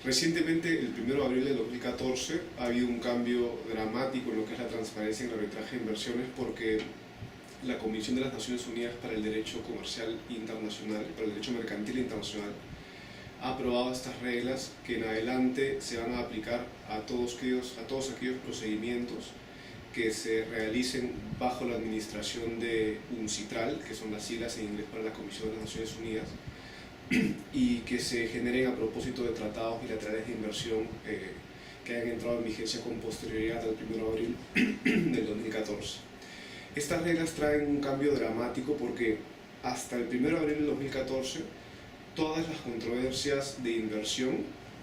Recientemente, el 1 de abril de 2014, ha habido un cambio dramático en lo que es la transparencia en el arbitraje de inversiones porque la Comisión de las Naciones Unidas para el Derecho Comercial Internacional, para el Derecho Mercantil Internacional, ha aprobado estas reglas que en adelante se van a aplicar a todos aquellos procedimientos que se realicen bajo la administración de UNCITRAL, que son las siglas en inglés para la Comisión de las Naciones Unidas, y que se generen a propósito de tratados bilaterales de inversión que hayan entrado en vigencia con posterioridad al 1 de abril del 2014. Estas reglas traen un cambio dramático porque hasta el 1 de abril del 2014 todas las controversias de inversión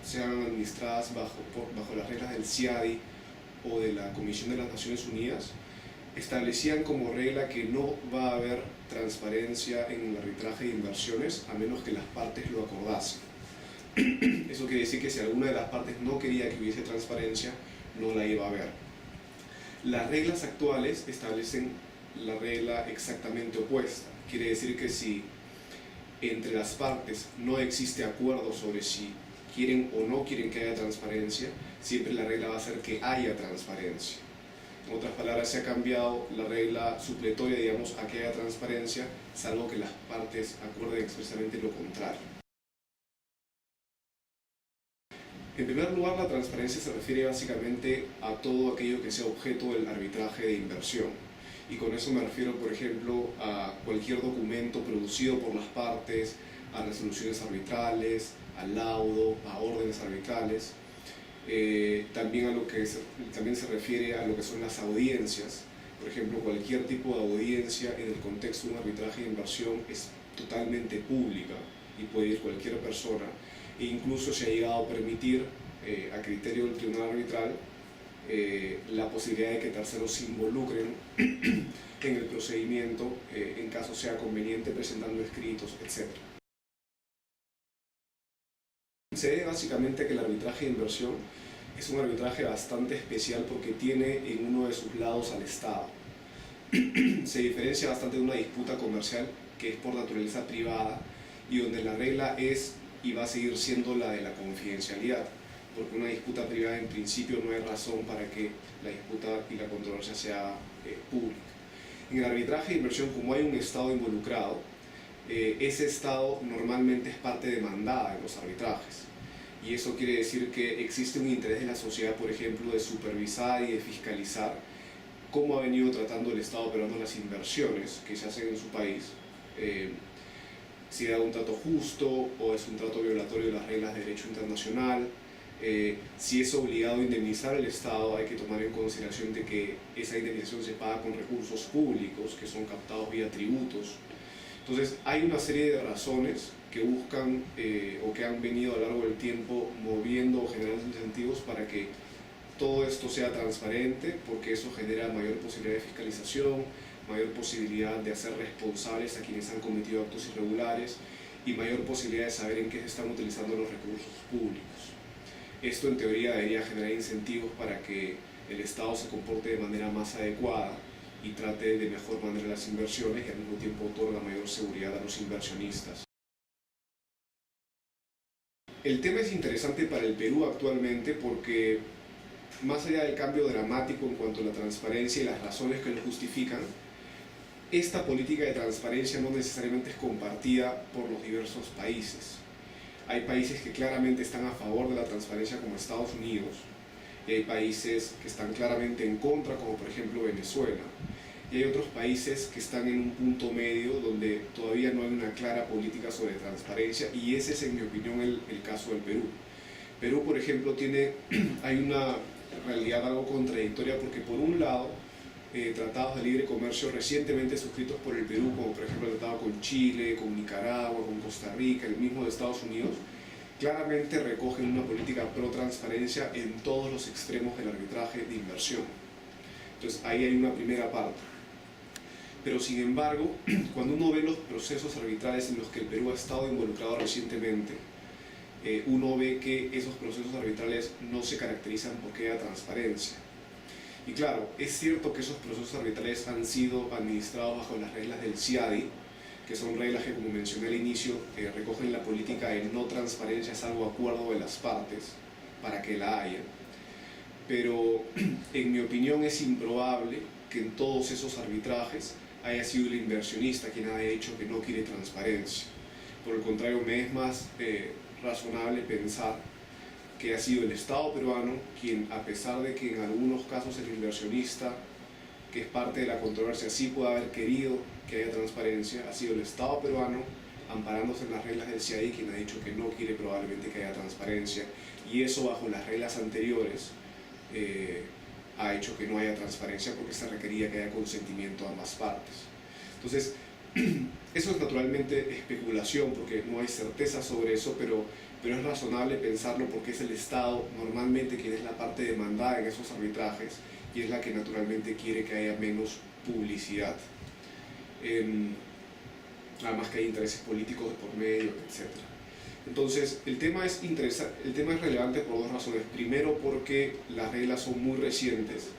sean administradas bajo las reglas del CIADI o de la Comisión de las Naciones Unidas, establecían como regla que no va a haber transparencia en el arbitraje de inversiones a menos que las partes lo acordasen. Eso quiere decir que si alguna de las partes no quería que hubiese transparencia, no la iba a haber. Las reglas actuales establecen la regla exactamente opuesta. Quiere decir que si entre las partes no existe acuerdo sobre si quieren o no quieren que haya transparencia, siempre la regla va a ser que haya transparencia. En otras palabras, se ha cambiado la regla supletoria, digamos, a que haya transparencia, salvo que las partes acuerden expresamente lo contrario. En primer lugar, la transparencia se refiere básicamente a todo aquello que sea objeto del arbitraje de inversión. Y con eso me refiero, por ejemplo, a cualquier documento producido por las partes, a resoluciones arbitrales, al laudo, a órdenes arbitrales. También se refiere a lo que son las audiencias. Por ejemplo, cualquier tipo de audiencia en el contexto de un arbitraje de inversión es totalmente pública y puede ir cualquier persona, e incluso se ha llegado a permitir, a criterio del tribunal arbitral, la posibilidad de que terceros se involucren en el procedimiento en caso sea conveniente, presentando escritos, etc. Se debe básicamente a que el arbitraje de inversión es un arbitraje bastante especial porque tiene en uno de sus lados al Estado. Se diferencia bastante de una disputa comercial que es por naturaleza privada y donde la regla es y va a seguir siendo la de la confidencialidad, porque una disputa privada en principio no hay razón para que la disputa y la controversia sea pública. En el arbitraje de inversión, como hay un Estado involucrado, ese Estado normalmente es parte demandada en los arbitrajes. Y eso quiere decir que existe un interés de la sociedad, por ejemplo, de supervisar y de fiscalizar cómo ha venido tratando el Estado peruano las inversiones que se hacen en su país, si da un trato justo o es un trato violatorio de las reglas de derecho internacional. Si es obligado a indemnizar al Estado, hay que tomar en consideración de que esa indemnización se paga con recursos públicos que son captados vía tributos. Entonces hay una serie de razones que buscan o que han venido a lo largo del tiempo moviendo o generando incentivos para que todo esto sea transparente, porque eso genera mayor posibilidad de fiscalización, mayor posibilidad de hacer responsables a quienes han cometido actos irregulares y mayor posibilidad de saber en qué se están utilizando los recursos públicos. Esto en teoría debería generar incentivos para que el Estado se comporte de manera más adecuada y trate de mejor manera las inversiones y al mismo tiempo otorga mayor seguridad a los inversionistas. El tema es interesante para el Perú actualmente porque, más allá del cambio dramático en cuanto a la transparencia y las razones que lo justifican, esta política de transparencia no necesariamente es compartida por los diversos países. Hay países que claramente están a favor de la transparencia, como Estados Unidos, y hay países que están claramente en contra, como por ejemplo Venezuela, y hay otros países que están en un punto medio donde todavía no hay una clara política sobre transparencia, y ese es, en mi opinión, el caso del Perú. Perú, por ejemplo, hay una realidad algo contradictoria porque, por un lado, tratados de libre comercio recientemente suscritos por el Perú, como por ejemplo el tratado con Chile, con Nicaragua, con Costa Rica, el mismo de Estados Unidos, claramente recogen una política pro transparencia en todos los extremos del arbitraje de inversión. Entonces ahí hay una primera parte. Pero sin embargo, cuando uno ve los procesos arbitrales en los que el Perú ha estado involucrado recientemente, uno ve que esos procesos arbitrales no se caracterizan porque haya transparencia. Y claro, es cierto que esos procesos arbitrales han sido administrados bajo las reglas del CIADI, que son reglas que, como mencioné al inicio, recogen la política de no transparencia salvo acuerdo de las partes para que la haya. Pero en mi opinión es improbable que en todos esos arbitrajes haya sido el inversionista quien haya dicho que no quiere transparencia. Por el contrario, me es más razonable pensar que ha sido el Estado peruano quien, a pesar de que en algunos casos el inversionista, que es parte de la controversia, sí puede haber querido que haya transparencia, ha sido el Estado peruano, amparándose en las reglas del CIADI, quien ha dicho que no quiere probablemente que haya transparencia, y eso bajo las reglas anteriores ha hecho que no haya transparencia porque se requería que haya consentimiento de ambas partes. Entonces, eso es naturalmente especulación porque no hay certeza sobre eso, pero es razonable pensarlo porque es el Estado normalmente quien es la parte demandada en esos arbitrajes y es la que naturalmente quiere que haya menos publicidad. Además que hay intereses políticos de por medio, etc. Entonces, el tema es relevante por dos razones. Primero, porque las reglas son muy recientes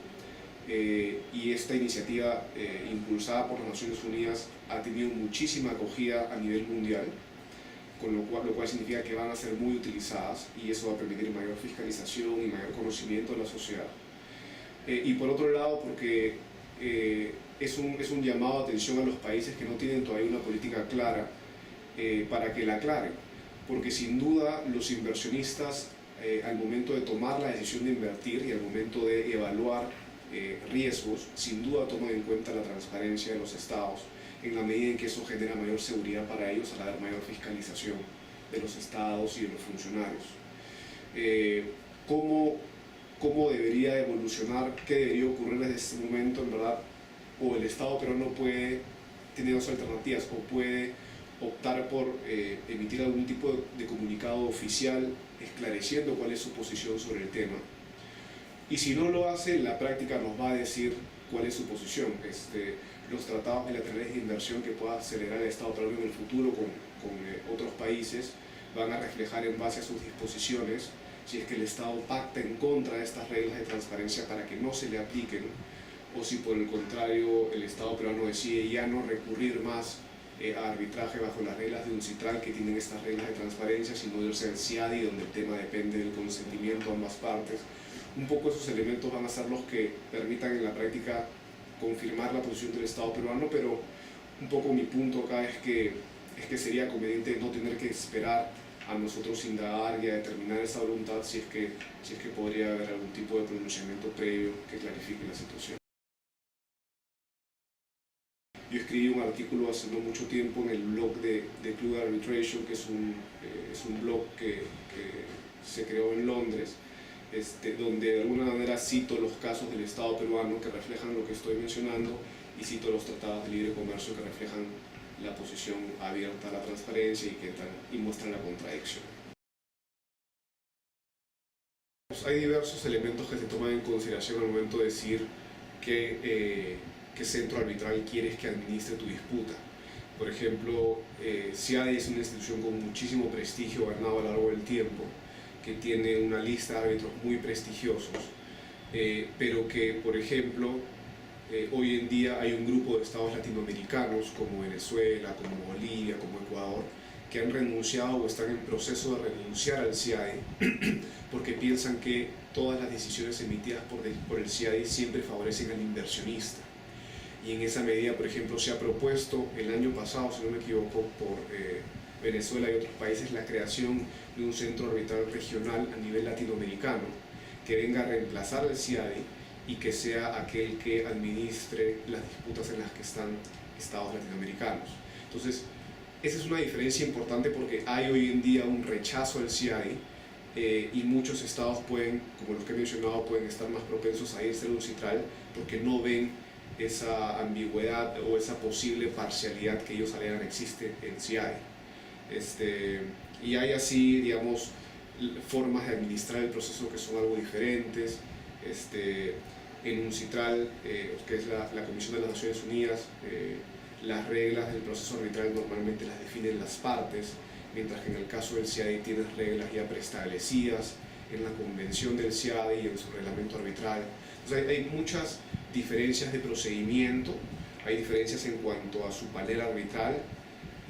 y esta iniciativa impulsada por las Naciones Unidas ha tenido muchísima acogida a nivel mundial, lo cual significa que van a ser muy utilizadas y eso va a permitir mayor fiscalización y mayor conocimiento de la sociedad. Y por otro lado, porque es un llamado de atención a los países que no tienen todavía una política clara para que la aclaren, porque sin duda los inversionistas al momento de tomar la decisión de invertir y al momento de evaluar riesgos, sin duda toman en cuenta la transparencia de los estados en la medida en que eso genera mayor seguridad para ellos al haber mayor fiscalización de los estados y de los funcionarios. ¿Cómo debería evolucionar? ¿Qué debería ocurrir desde este momento? En verdad, o el Estado peruano puede tener dos alternativas, o puede optar por emitir algún tipo de comunicado oficial esclareciendo cuál es su posición sobre el tema. Y si no lo hace, en la práctica nos va a decir cuál es su posición. Los tratados bilaterales de inversión que pueda acelerar el Estado peruano en el futuro con otros países van a reflejar en base a sus disposiciones si es que el Estado pacta en contra de estas reglas de transparencia para que no se le apliquen, o si por el contrario el Estado peruano decide ya no recurrir más a arbitraje bajo las reglas de UNCITRAL que tienen estas reglas de transparencia, sino irse al CIADI, donde el tema depende del consentimiento de ambas partes. Un poco esos elementos van a ser los que permitan en la práctica confirmar la posición del Estado peruano, pero un poco mi punto acá es que sería conveniente no tener que esperar a nosotros indagar y a determinar esa voluntad si es que podría haber algún tipo de pronunciamiento previo que clarifique la situación. Yo escribí un artículo hace no mucho tiempo en el blog de Club de Arbitration, que es un blog que se creó en Londres, donde de alguna manera cito los casos del Estado peruano que reflejan lo que estoy mencionando y cito los tratados de libre comercio que reflejan la posición abierta a la transparencia y muestran la contradicción. Hay diversos elementos que se toman en consideración al momento de decir qué centro arbitral quieres que administre tu disputa. Por ejemplo, CIADI es una institución con muchísimo prestigio ganado a lo largo del tiempo, que tiene una lista de árbitros muy prestigiosos, pero que, por ejemplo, hoy en día hay un grupo de estados latinoamericanos como Venezuela, como Bolivia, como Ecuador, que han renunciado o están en proceso de renunciar al CIADI porque piensan que todas las decisiones emitidas por el CIADI siempre favorecen al inversionista. Y en esa medida, por ejemplo, se ha propuesto el año pasado, si no me equivoco, por Venezuela y otros países, la creación de un centro arbitral regional a nivel latinoamericano que venga a reemplazar al CIADI y que sea aquel que administre las disputas en las que están estados latinoamericanos. Entonces, esa es una diferencia importante porque hay hoy en día un rechazo al CIADI y muchos estados pueden, como los que he mencionado, pueden estar más propensos a irse al UNCITRAL porque no ven esa ambigüedad o esa posible parcialidad que ellos alegan existe en CIADI. Y hay así, digamos, formas de administrar el proceso que son algo diferentes. En UNCITRAL, que es la Comisión de las Naciones Unidas, las reglas del proceso arbitral normalmente las definen las partes, mientras que en el caso del CIADI tienes reglas ya preestablecidas en la convención del CIADI y en su reglamento arbitral. Entonces hay muchas diferencias de procedimiento, hay diferencias en cuanto a su panel arbitral,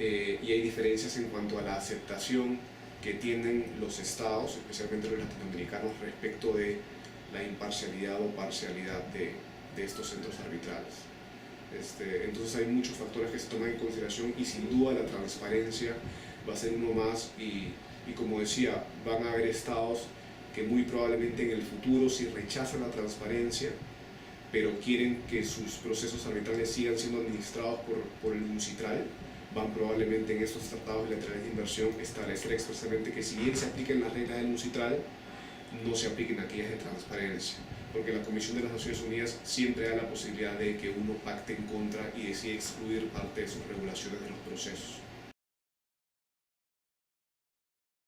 y hay diferencias en cuanto a la aceptación que tienen los estados, especialmente los latinoamericanos, respecto de la imparcialidad o parcialidad de estos centros arbitrales. Entonces hay muchos factores que se toman en consideración y sin duda la transparencia va a ser uno más y como decía, van a haber estados que muy probablemente en el futuro, si rechazan la transparencia, pero quieren que sus procesos arbitrales sigan siendo administrados por el UNCITRAL, van probablemente en estos tratados bilaterales de inversión establecer expresamente que si bien se apliquen las reglas del UNCITRAL, no se apliquen aquellas de transparencia, porque la Comisión de las Naciones Unidas siempre da la posibilidad de que uno pacte en contra y decide excluir parte de sus regulaciones de los procesos.